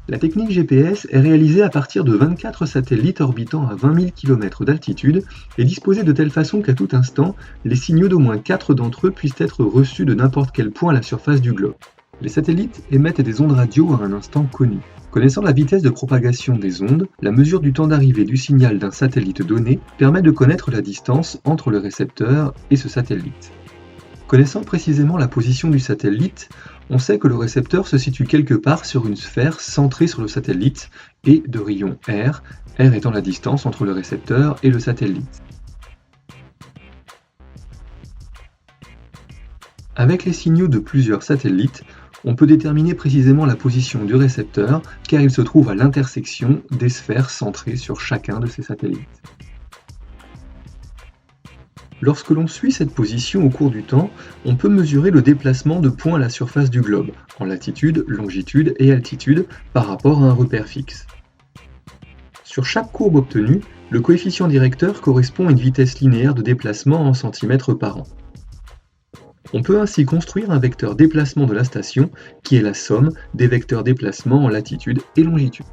La technique GPS est réalisée à partir de 24 satellites orbitant à 20 000 km d'altitude et disposés de telle façon qu'à tout instant, les signaux d'au moins 4 d'entre eux puissent être reçus de n'importe quel point à la surface du globe. Les satellites émettent des ondes radio à un instant connu. Connaissant la vitesse de propagation des ondes, la mesure du temps d'arrivée du signal d'un satellite donné permet de connaître la distance entre le récepteur et ce satellite. Connaissant précisément la position du satellite, on sait que le récepteur se situe quelque part sur une sphère centrée sur le satellite et de rayon r, r étant la distance entre le récepteur et le satellite. Avec les signaux de plusieurs satellites, on peut déterminer précisément la position du récepteur car il se trouve à l'intersection des sphères centrées sur chacun de ces satellites. Lorsque l'on suit cette position au cours du temps, on peut mesurer le déplacement de points à la surface du globe, en latitude, longitude et altitude, par rapport à un repère fixe. Sur chaque courbe obtenue, le coefficient directeur correspond à une vitesse linéaire de déplacement en centimètres par an. On peut ainsi construire un vecteur déplacement de la station qui est la somme des vecteurs déplacement en latitude et longitude.